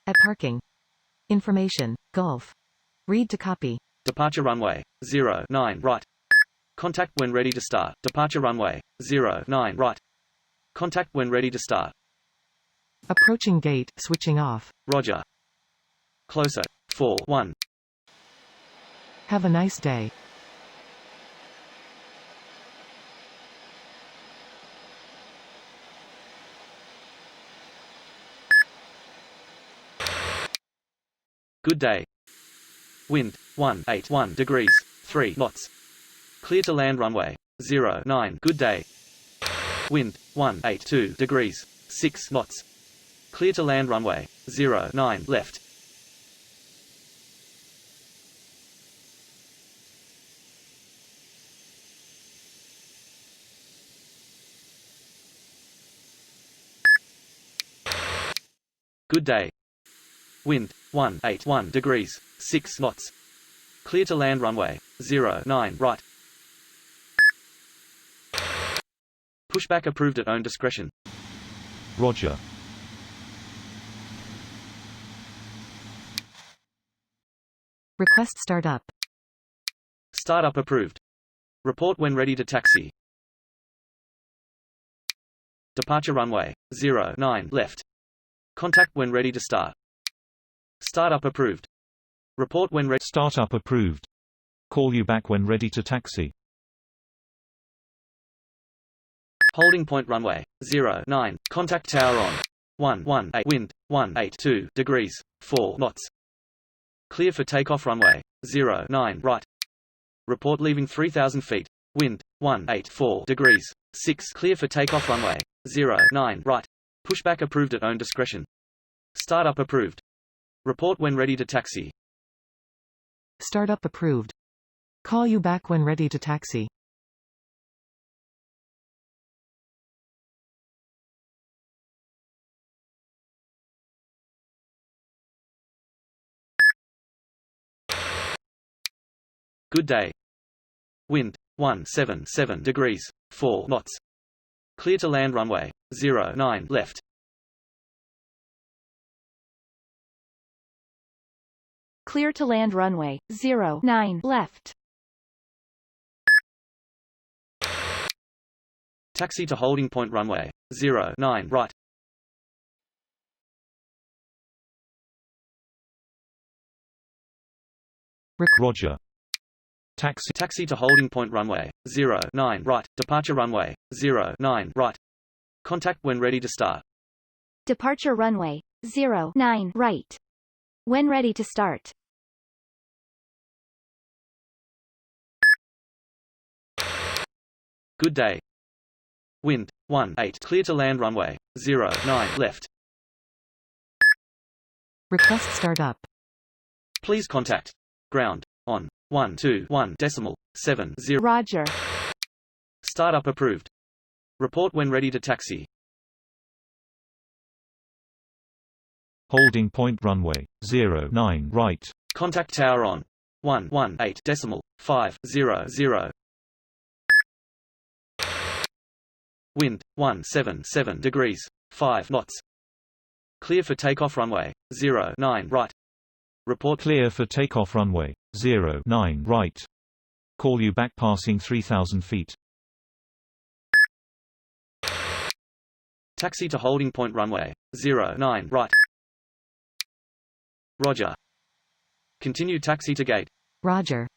At parking. Information, Gulf. Read to copy. Departure runway, 09 right. Contact when ready to start. Departure runway, 09 right. Contact when ready to start. Approaching gate, switching off. Roger. Closer, 41. Have a nice day. Good day. Wind, 181 degrees, 3 knots. Clear to land runway, 09. Good day. Wind, 182 degrees, 6 knots. Clear to land runway, 09 left. Good day. Wind, 181 degrees, 6 knots. Clear to land runway, 09 right. Pushback approved at own discretion. Roger. Request startup. Startup approved. Report when ready to taxi. Departure runway, 09 left. Contact when ready to start. Startup approved. Report when ready. Startup approved. Call you back when ready to taxi. Holding point runway, 09. Contact tower on. 118. Wind, 182 degrees, 4 knots. Clear for takeoff runway, 09 right. Report leaving 3,000 feet. Wind, 184 degrees, 6. Clear for takeoff runway, 09 right. Pushback approved at own discretion. Startup approved. Report when ready to taxi. Startup approved. Call you back when ready to taxi. Good day. Wind, 177 degrees, 4 knots. Clear to land runway, 09 left. Clear to land runway, 09 left. Taxi to holding point runway, 09 right. Roger. Taxi. Taxi to holding point runway, 09 right. Departure runway, 09 right. Contact when ready to start. Departure runway, 09 right. When ready to start. Good day. Wind, 18. Clear to land runway, 09 left. Request startup. Please contact ground on 121.70. Roger. Startup approved. Report when ready to taxi. Holding point runway, 09 right. Contact tower on 118.500. Wind, 177 degrees, 5 knots. Clear for takeoff runway, 09 right. Report Clear for takeoff runway, 09 right. Call you back passing 3,000 feet. Taxi to holding point runway, 09 right. Roger. Continue taxi to gate. Roger.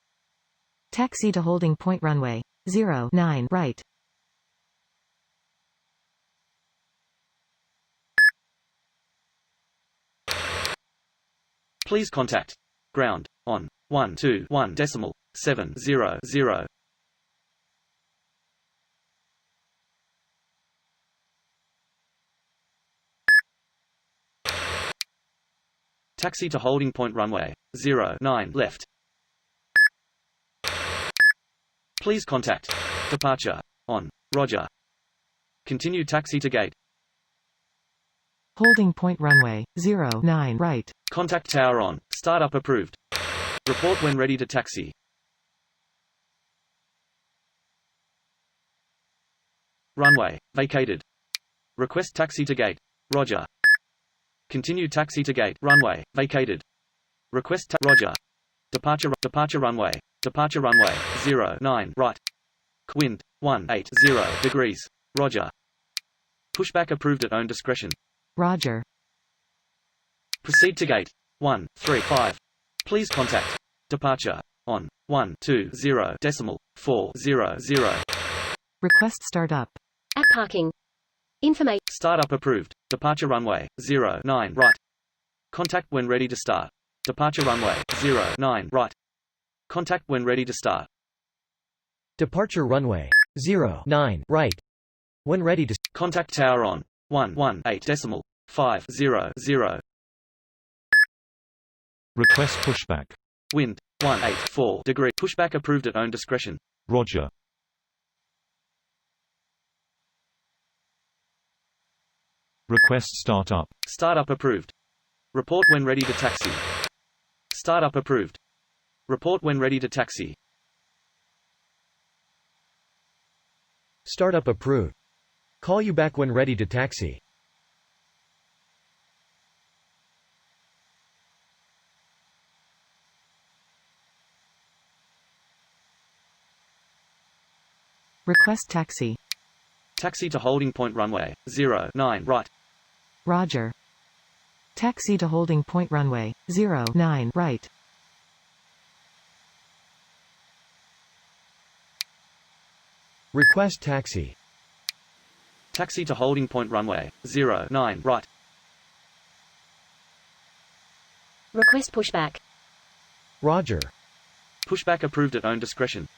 Taxi to holding point runway, 09 right. Please contact ground on 121.700. Taxi to holding point runway, 09 left. Please contact departure on Roger. Continue taxi to gate. Holding point runway, 09 right. Contact tower on. Startup approved. Report when ready to taxi. Runway vacated. Request taxi to gate. Roger. Continue taxi to gate. Runway vacated. Request Roger. Departure runway. Departure runway 09 right. Wind 180 degrees. Roger. Pushback approved at own discretion. Roger. Proceed to gate 135. Please contact departure on 120.400. Request startup. At parking. Information. Startup approved. Departure runway 09 right. Contact when ready to start. Departure runway 09 right. Contact when ready to start. Departure runway 09 right. When ready to Contact tower on 118.500. Request pushback. Wind 184 degree. Pushback approved at own discretion. Roger. Request startup. Startup approved. Report when ready to taxi. Startup approved. Report when ready to taxi. Startup approved. Call you back when ready to taxi. Request taxi. Taxi to holding point runway 09 right. Roger. Taxi to holding point runway 09 right. Request taxi. Taxi to holding point runway 09 right. Request pushback. Roger. Pushback approved at own discretion.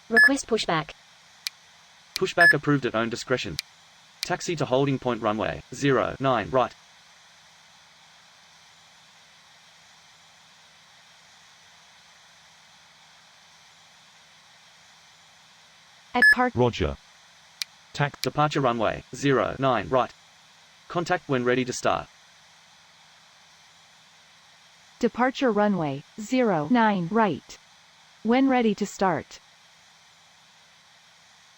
Request pushback. Pushback approved at own discretion. Taxi to holding point runway 09 right. At park. Roger. Departure runway 09 right. Contact when ready to start. Departure runway 09 right. When ready to start.